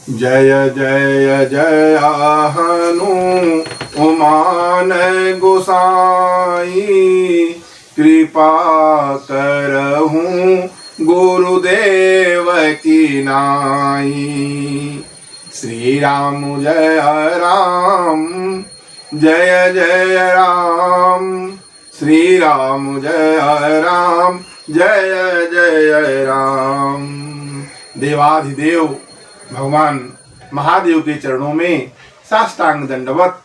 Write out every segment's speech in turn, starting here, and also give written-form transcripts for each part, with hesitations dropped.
जय जय जय हनुमान गोसाई, कृपा करहूँ गुरुदेव की नाई। श्री राम जय राम, जय जय राम। श्री राम जय राम, जय जय राम। देवाधिदेव भगवान महादेव के चरणों में साष्टांग दंडवत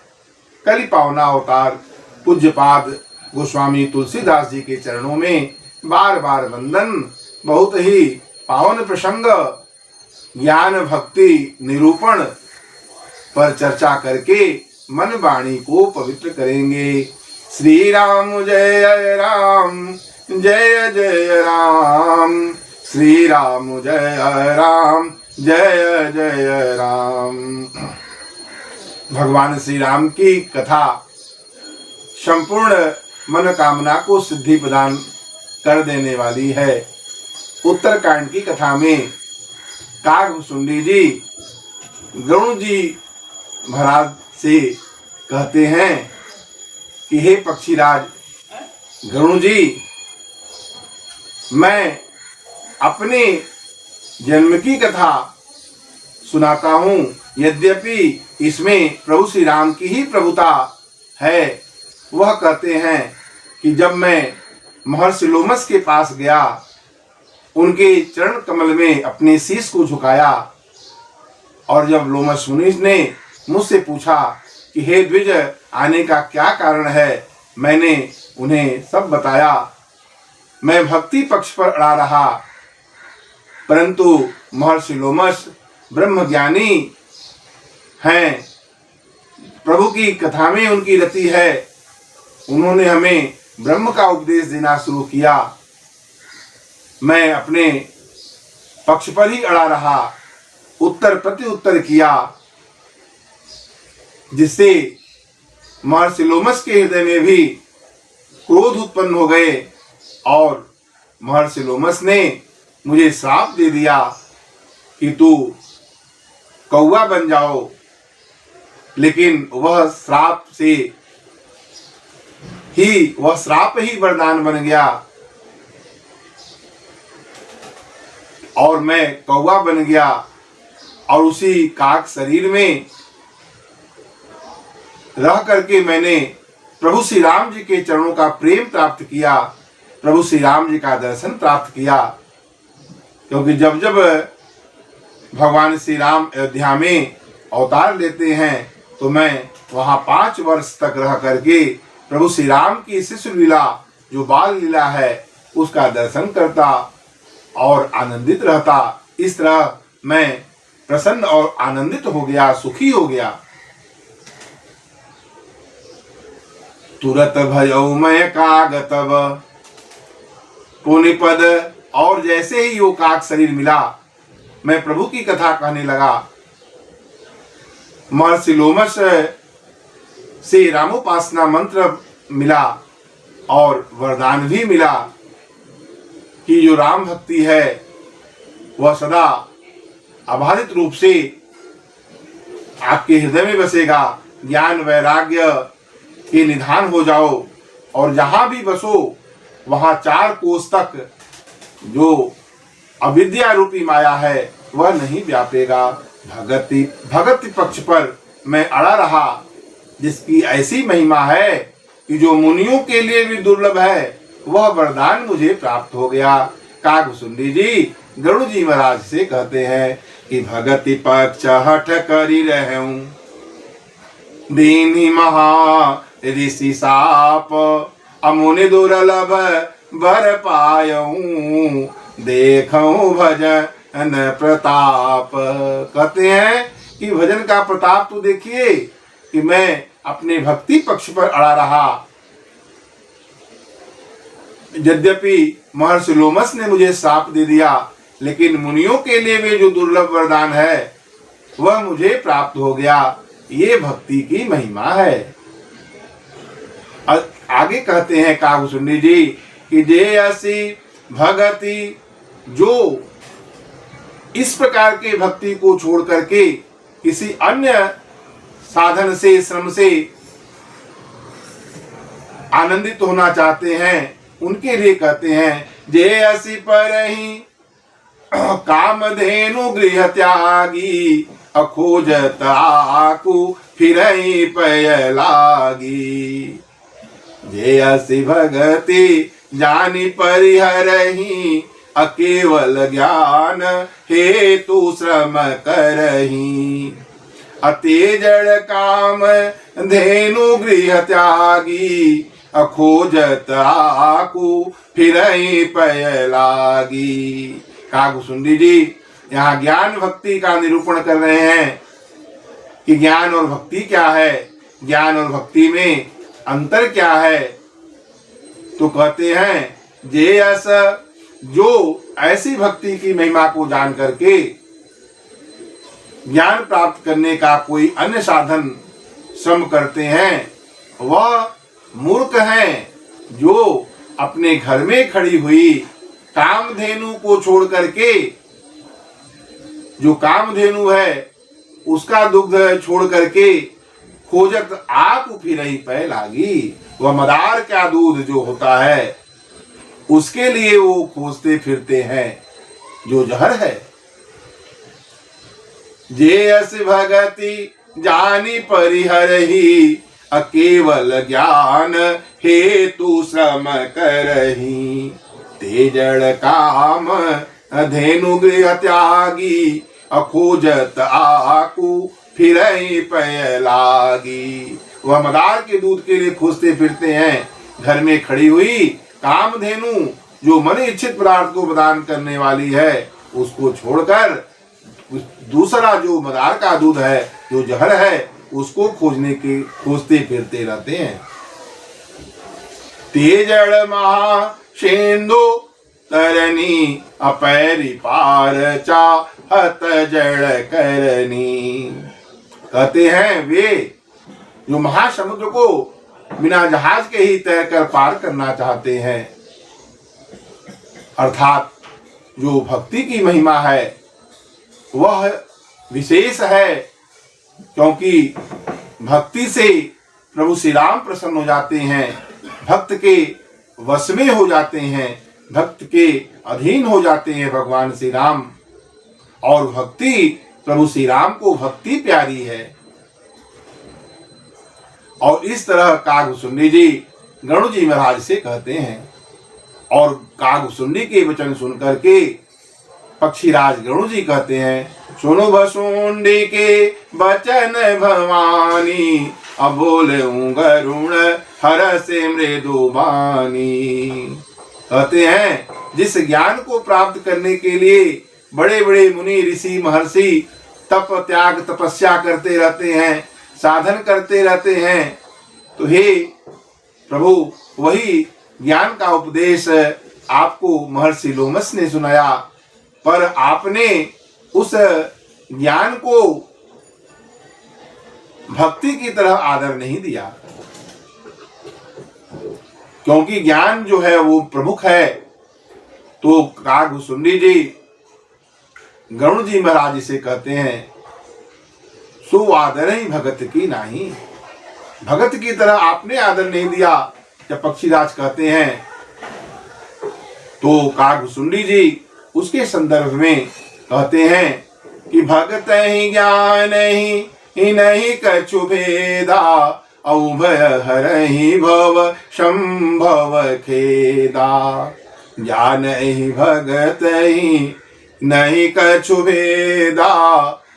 कलि पावना अवतार पूज्यपाद गोस्वामी तुलसीदास जी के चरणों में बार बार वंदन। बहुत ही पावन प्रसंग ज्ञान भक्ति निरूपण पर चर्चा करके मन वाणी को पवित्र करेंगे। श्री राम जय राम, जय जय राम। श्री राम जय राम, जय जय राम। भगवान श्री राम की कथा संपूर्ण मनोकामना को सिद्धि प्रदान कर देने वाली है। उत्तरकांड की कथा में कागभुसुंडी जी गरुड़ जी महाराज से कहते हैं कि हे पक्षीराज गरुड़ जी, मैं अपने जन्म की कथा सुनाता हूँ। यद्यपि इसमें प्रभु श्री राम की ही प्रभुता है। वह कहते हैं कि जब मैं महर्षि लोमस के पास गया, उनके चरण कमल में अपने शीश को झुकाया और जब लोमस मुनि ने मुझसे पूछा कि हे द्विज, आने का क्या कारण है, मैंने उन्हें सब बताया। मैं भक्ति पक्ष पर अड़ा रहा, परंतु महर्षि लोमस ब्रह्मज्ञानी हैं, प्रभु की कथा में उनकी रति है। उन्होंने हमें ब्रह्म का उपदेश देना शुरू किया। मैं अपने पक्ष पर ही अड़ा रहा, उत्तर प्रति उत्तर किया, जिससे महर्षि लोमस के हृदय में भी क्रोध उत्पन्न हो गए और महर्षि लोमस ने मुझे श्राप दे दिया कि तू कौवा बन जाओ। लेकिन वह श्राप ही वरदान बन गया और मैं कौवा बन गया और उसी काक शरीर में रह करके मैंने प्रभु श्री राम जी के चरणों का प्रेम प्राप्त किया, प्रभु श्री राम जी का दर्शन प्राप्त किया। क्योंकि जब जब भगवान श्री राम अयोध्या में अवतार लेते हैं तो मैं वहां 5 वर्ष तक रह करके प्रभु श्री राम की शिशु लीला जो बाल लीला है उसका दर्शन करता और आनंदित रहता। इस तरह मैं प्रसन्न और आनंदित हो गया, सुखी हो गया। तुरत भयौ मैं कागतब पुनिपद, और जैसे ही वो काक शरीर मिला मैं प्रभु की कथा कहने लगा। महर्षि लोमस से रामोपासना मंत्र मिला और वरदान भी मिला कि जो राम भक्ति है वह सदा अबाधित रूप से आपके हृदय में बसेगा। ज्ञान वैराग्य के निधान हो जाओ और जहां भी बसो वहां 4 कोस तक जो अविद्या रूपी माया है वह नहीं व्यापेगा। भक्ति पक्ष पर मैं अड़ा रहा, जिसकी ऐसी महिमा है कि जो मुनियों के लिए भी दुर्लभ है, वह वरदान मुझे प्राप्त हो गया। कागभुसुंडी जी गरुड़ जी महाराज से कहते हैं कि भगति पक्ष हठ करी रहूं, दीनी महा ऋषि साप, अमुनि दुर्लभ बर पायऊं, देखूं भजन प्रताप। कहते हैं कि भजन का प्रताप तो देखिए कि मैं अपने भक्ति पक्ष पर अड़ा रहा। यद्यपि महर्षि लोमस ने मुझे श्राप दे दिया, लेकिन मुनियों के लिए भी जो दुर्लभ वरदान है वह मुझे प्राप्त हो गया। ये भक्ति की महिमा है। आगे कहते हैं कागभुसुंडी जी कि जे असी भगति जो इस प्रकार के भक्ति को छोड़ करके किसी अन्य साधन से, श्रम से आनंदित होना चाहते हैं, उनके लिए कहते हैं जे असी पर ही कामधेनु गृह त्यागी, अखोजत आकु फिरई पय लागी। जे असी भगति जानी परिहरही, अकेवल ज्ञान हेतु श्रम करही। अतेजड़ काम धेनु गृह त्यागी, अखोजत आकु फिरई पय लागी। कागभूषुंडी जी यहाँ ज्ञान भक्ति का निरूपण कर रहे हैं कि ज्ञान और भक्ति क्या है, ज्ञान और भक्ति में अंतर क्या है। तो कहते हैं जे अस, जो ऐसी भक्ति की महिमा को जान करके ज्ञान प्राप्त करने का कोई अन्य साधन श्रम करते हैं, वह मूर्ख हैं, जो अपने घर में खड़ी हुई कामधेनु को छोड़ करके, जो कामधेनु है उसका दुग्ध छोड़ करके खोजत आकु फिरई पै लागी, वह मदार का दूध जो होता है उसके लिए वो खोजते फिरते हैं, जो जहर है। जे अस भगति जानी परिहरही, अकेवल ज्ञान हेतु श्रम करही। तेजड़ काम धेनु गृह त्यागी, अखोजत आकु फिरई पय लागी। वह मदार के दूध के लिए खोजते फिरते हैं, घर में खड़ी हुई कामधेनु जो मन इच्छित पदार्थ को प्रदान करने वाली है, उसको छोड़कर दूसरा जो मदार का दूध है, जो जहर है, उसको खोजते फिरते रहते हैं। तेजड़ महा शेंदु तरनी, अपैरी पार चाहत जड़ करनी। कहते हैं वे जो महासमुद्र को बिना जहाज के ही तैरकर पार करना चाहते हैं, अर्थात जो भक्ति की महिमा है वह विशेष है, क्योंकि भक्ति से प्रभु श्री राम प्रसन्न हो जाते हैं, भक्त के वश में हो जाते हैं, भक्त के अधीन हो जाते हैं भगवान श्री राम। और भक्ति, प्रभु श्री राम को भक्ति प्यारी है। और इस तरह कागभूषुंडी जी गरुड़ जी महाराज से कहते हैं, और कागभूषुंडी के वचन सुनकर के पक्षीराज गरुड़ जी कहते हैं, सुनो भसुंडी के वचन भवानी, अब बोले गरुण हर से मृदु बानी। कहते हैं जिस ज्ञान को प्राप्त करने के लिए बड़े बड़े मुनि ऋषि महर्षि तप त्याग तपस्या करते रहते हैं, साधन करते रहते हैं, तो हे प्रभु वही ज्ञान का उपदेश आपको महर्षि लोमस ने सुनाया, पर आपने उस ज्ञान को भक्ति की तरह आदर नहीं दिया, क्योंकि ज्ञान जो है वो प्रमुख है। तो कागभूषुंडी जी गरुड़ जी महाराज से कहते हैं, सो आदर ही भगत की नहीं, भगत की तरह आपने आदर नहीं दिया। जब पक्षीराज कहते हैं तो कागभूषुंडी जी उसके संदर्भ में कहते हैं कि भगत ही ज्ञान ही नहीं कछु भेदा, औभय हरहि भव संभव खेदा। ज्ञान ही भगत ही नहीं कछु भेदा,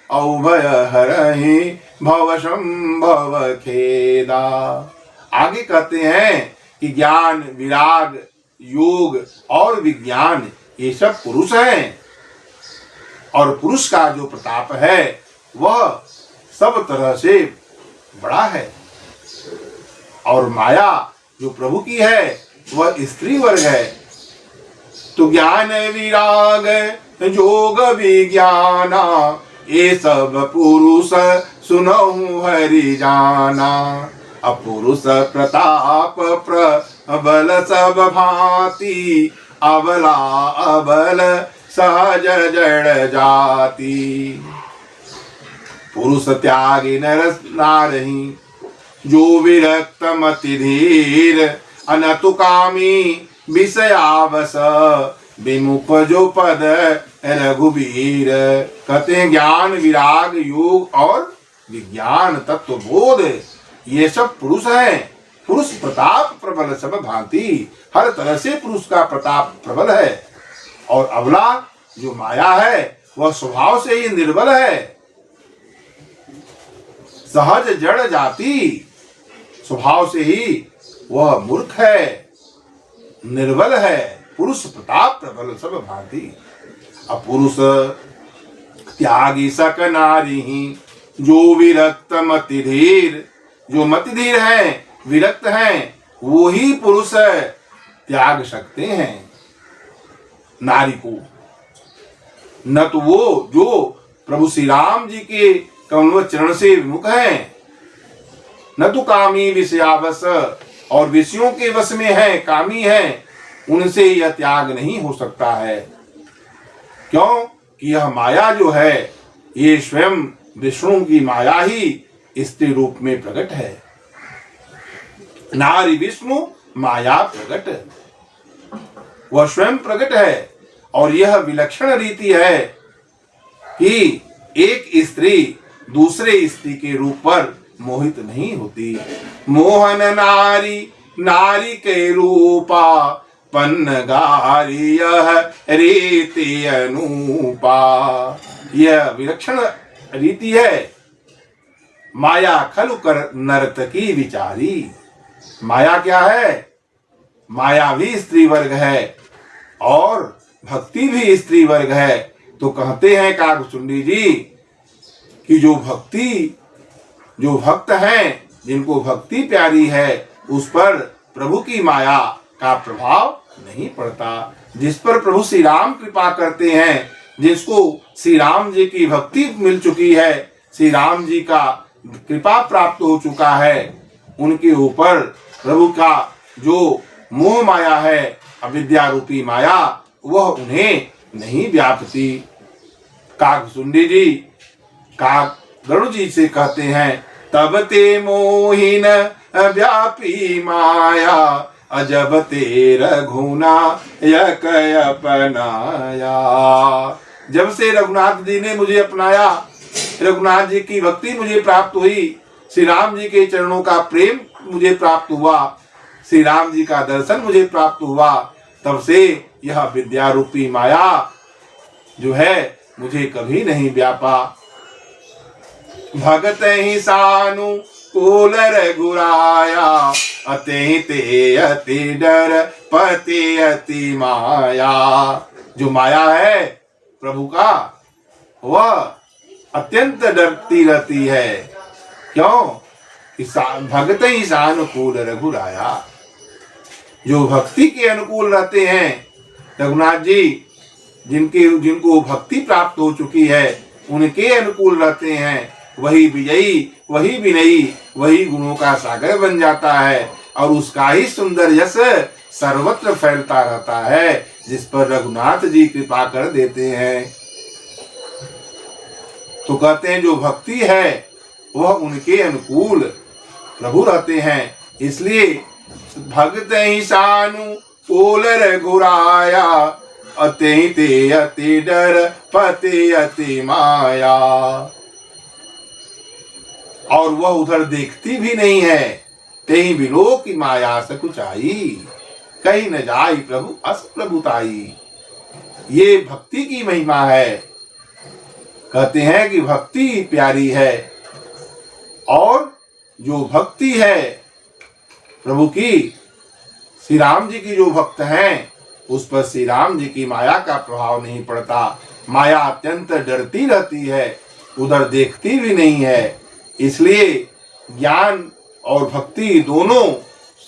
औभय हरहि भव संभव खेदा। आगे कहते हैं कि ज्ञान, विराग, योग और विज्ञान ये सब पुरुष हैं, और पुरुष का जो प्रताप है वह सब तरह से बड़ा है, और माया जो प्रभु की है वह स्त्री वर्ग है। तो ज्ञान विराग योग विज्ञाना, ये सब पुरुष सुनहु हरि जाना। अपुरुष प्रताप प्रबल सब भांति, अबला अबल सहज जड़ जाति। पुरुष त्यागी नर नारही, जो विरक्त मति धीर, अनतु कामी विषयावस, विमुख जो पद रघुवीर। कहते हैं ज्ञान विराग योग और विज्ञान तत्व बोध, ये सब पुरुष हैं। पुरुष प्रताप प्रबल सब भांति, हर तरह से पुरुष का प्रताप प्रबल है। और अबला जो माया है वह स्वभाव से ही निर्बल है। सहज जड़ जाति, स्वभाव से ही वह मूर्ख है, निर्बल है। पुरुष प्रताप प्रबल सब भांति। अब पुरुष त्यागी सक नारी, जो विरक्त मति धीर, जो मति धीर है, विरक्त हैं, वो ही पुरुष त्याग सकते हैं नारी को। न तो वो जो प्रभु श्री राम जी के कमल चरण से विमुख हैं, न तो कामी विषयावश, और विषयों के वश में है, कामी है, उनसे यह त्याग नहीं हो सकता है। क्यों कि यह माया जो है ये स्वयं विष्णु की माया ही स्त्री रूप में प्रकट है। नारी विष्णु माया प्रकट, वह स्वयं प्रकट है। और यह विलक्षण रीति है कि एक स्त्री दूसरे स्त्री के रूप पर मोहित नहीं होती। मोहन नारी नारी के रूपा, पन्नगारी यह रीति अनूपा। यह विलक्षण रीति है। माया खलु कर नर्तकी विचारी। माया क्या है? माया भी स्त्री वर्ग है और भक्ति भी स्त्री वर्ग है। तो कहते हैं काकभुसुंडी जी कि जो भक्त हैं, जिनको भक्ति प्यारी है, उस पर प्रभु की माया का प्रभाव नहीं पड़ता। जिस पर प्रभु श्री राम कृपा करते हैं, जिसको श्री राम जी की भक्ति मिल चुकी है, श्री राम जी का कृपा प्राप्त हो चुका है, उनके ऊपर प्रभु का जो मोह माया है, अविद्या रूपी माया, वह उन्हें नहीं व्यापती। काकभुसुंडी जी काक गरुड़ जी से कहते हैं, तब ते मोहिन व्यापी माया, अजब ते रघुना यक अपनाया। जब से रघुनाथ जी ने मुझे अपनाया, रघुनाथ जी की भक्ति मुझे प्राप्त हुई, श्री राम जी के चरणों का प्रेम मुझे प्राप्त हुआ, श्री राम जी का दर्शन मुझे प्राप्त हुआ, तब से यह विद्या रूपी माया जो है मुझे कभी नहीं व्यापा। भगत ही सानु कूल रघुराया, अति ते अति डर पति अति माया। जो माया है प्रभु का, वह अत्यंत डरती रहती है। क्यों? भगत ही सानुकूल रघुराया। जो भक्ति के अनुकूल रहते हैं, रघुनाथ जी जिनको भक्ति प्राप्त हो चुकी है, उनके अनुकूल रहते हैं, वही विजयी, वही विनयी, वही गुणों का सागर बन जाता है और उसका ही सुंदर यश सर्वत्र फैलता रहता है, जिस पर रघुनाथ जी कृपा कर देते हैं। तो कहते हैं जो भक्ति है वह उनके अनुकूल प्रभु रहते हैं। इसलिए भगत ही सानु कूल रघुराया, अति ते अति डर पति अति माया। और वह उधर देखती भी नहीं है, तेहि बिलो की माया सकुचाई, कहीं न जाई प्रभु अस प्रभुताई। ये भक्ति की महिमा है। कहते हैं कि भक्ति प्यारी है, और जो भक्ति है प्रभु की, श्री राम जी की जो भक्त हैं, उस पर श्री राम जी की माया का प्रभाव नहीं पड़ता। माया अत्यंत डरती रहती है, उधर देखती भी नहीं है। इसलिए ज्ञान और भक्ति दोनों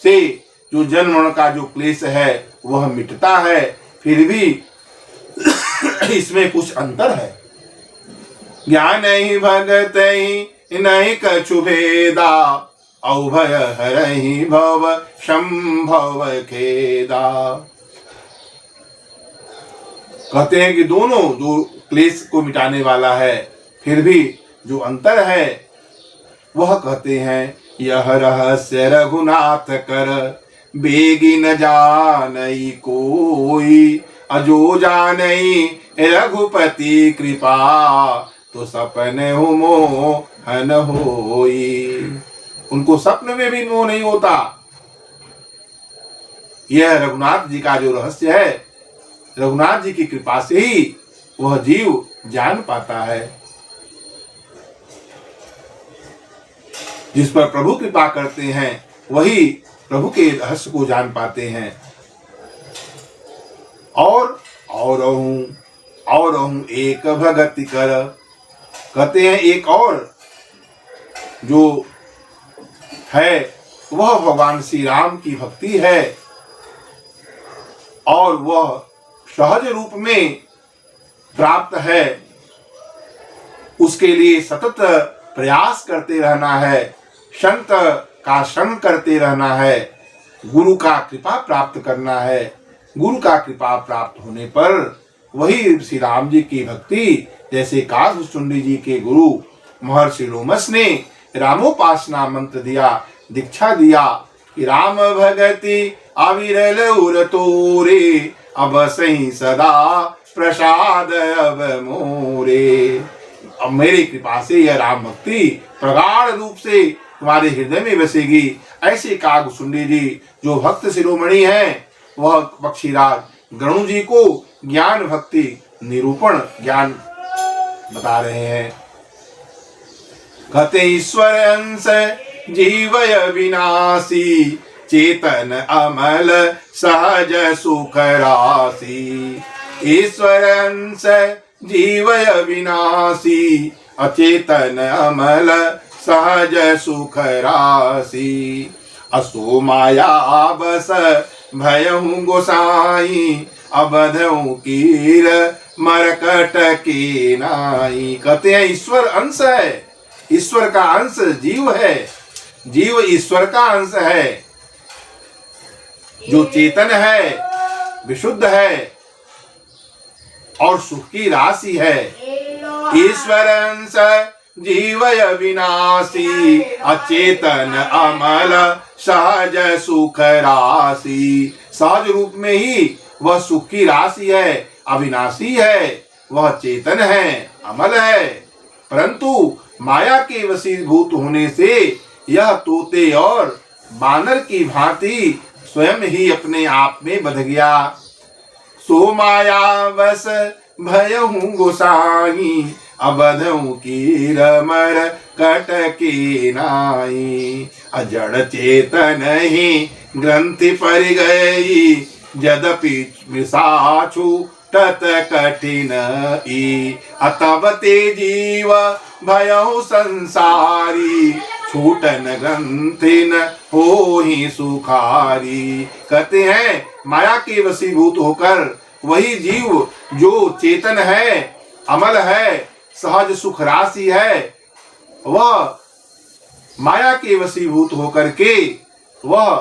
से जो जन्म मरण का जो क्लेश है वह मिटता है। फिर भी इसमें कुछ अंतर है। ज्ञान ही भगत ही नहीं कछु भेदा, अभय हरहि भव संभव खेदा। कहते हैं कि दोनों जो क्लेश को मिटाने वाला है, फिर भी जो अंतर है वह कहते हैं यह रहस्य रघुनाथ कर बेगी न जानई कोई, अजो जानई रघुपति कृपा तो सपने हो मोहन होई। उनको सपन में भी मोह नहीं होता। यह रघुनाथ जी का जो रहस्य है, रघुनाथ जी की कृपा से ही वह जीव जान पाता है। जिस पर प्रभु कृपा करते हैं वही प्रभु के रहस्य को जान पाते हैं। और एक भगति कर, कहते हैं एक और जो है वह भगवान श्री राम की भक्ति है, और वह सहज रूप में प्राप्त है। उसके लिए सतत प्रयास करते रहना है, संत का संग करते रहना है, गुरु का कृपा प्राप्त करना है। गुरु का कृपा प्राप्त होने पर वही श्री राम जी की भक्ति, जैसे काकभुसुंडी जी के गुरु महर्षि लोमस ने रामोपासना मंत्र दिया, दीक्षा दिया कि राम भगति अविरल उर तोरे, अब सही सदा प्रसाद अब मोरे। अब मेरी कृपा से यह राम भक्ति प्रगाढ़ रूप से तुम्हारे हृदय में बसेगी। ऐसे काकभुसुंडी जी जो भक्त शिरोमणि हैं, वह पक्षीराज गरुड़ जी को ज्ञान भक्ति निरूपण ज्ञान बता रहे हैं। कहते ईश्वर अंश जीवय विनाशी, चेतन अमल सहज सुख राशि। ईश्वर अंश जीवय विनाशी, अचेतन अमल सहज सुख राशि। असो माया बस भयहु गोसाई, अबधऊ कीर मरकट की नाई। कहते हैं ईश्वर अंश है, ईश्वर का अंश जीव है, जीव ईश्वर का अंश है, जो चेतन है, विशुद्ध है और सुख की राशि है। ईश्वर अंश जीवय विनाशी, अचेतन अमल सहज सुख राशि। सहज रूप में ही वह सुख की राशि है, अविनाशी है, वह चेतन है, अमल है, परंतु माया के वशीभूत होने से यह तोते और बानर की भांति स्वयं ही अपने आप में बंध गया। सो माया बस भयहु गोसाई, अबधऊ की रमर कटकी नाई। अजड़ चेतन ही ग्रंथि पर गई, यद्यपि मृषाछु तत कठिन ई। अतब ते जीव भयहु संसारी, छूटन ग्रंथिन हो ही सुखारी। कहते हैं माया के वशीभूत होकर वही जीव जो चेतन है, अमल है, सहज सुख राशि है, वह माया के वशीभूत होकर के वह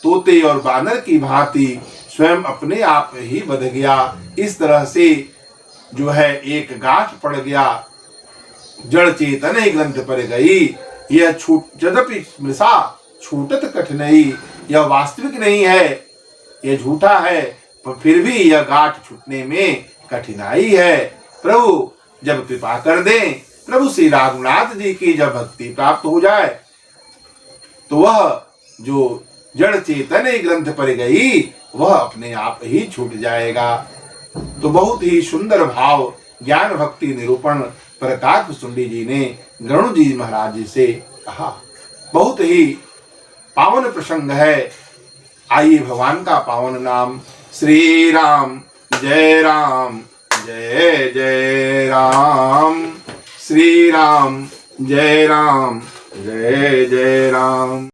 तोते और बानर की भांति स्वयं अपने आप ही बंध गया। इस तरह से जो है एक गांठ पड़ गया, जड़ चेतन ही ग्रंथ पर गई। यह छूट यद्यपि मृषा छूटत कठिनाई, यह वास्तविक नहीं है, यह झूठा है, पर फिर भी यह गांठ छूटने में कठिनाई है। प्रभु जब कृपा कर दें, प्रभु श्री रघुनाथ जी की जब भक्ति प्राप्त हो जाए, तो वह जो जड़ चेतन ग्रंथ पर गई वह अपने आप ही छूट जाएगा। तो बहुत ही सुंदर भाव ज्ञान भक्ति निरूपण पर काकभुसुंडी जी ने गरुड़ जी महाराज जी से कहा। बहुत ही पावन प्रसंग है। आइए भगवान का पावन नाम श्री राम जय राम जय जय राम, श्री राम जय राम जय जय राम।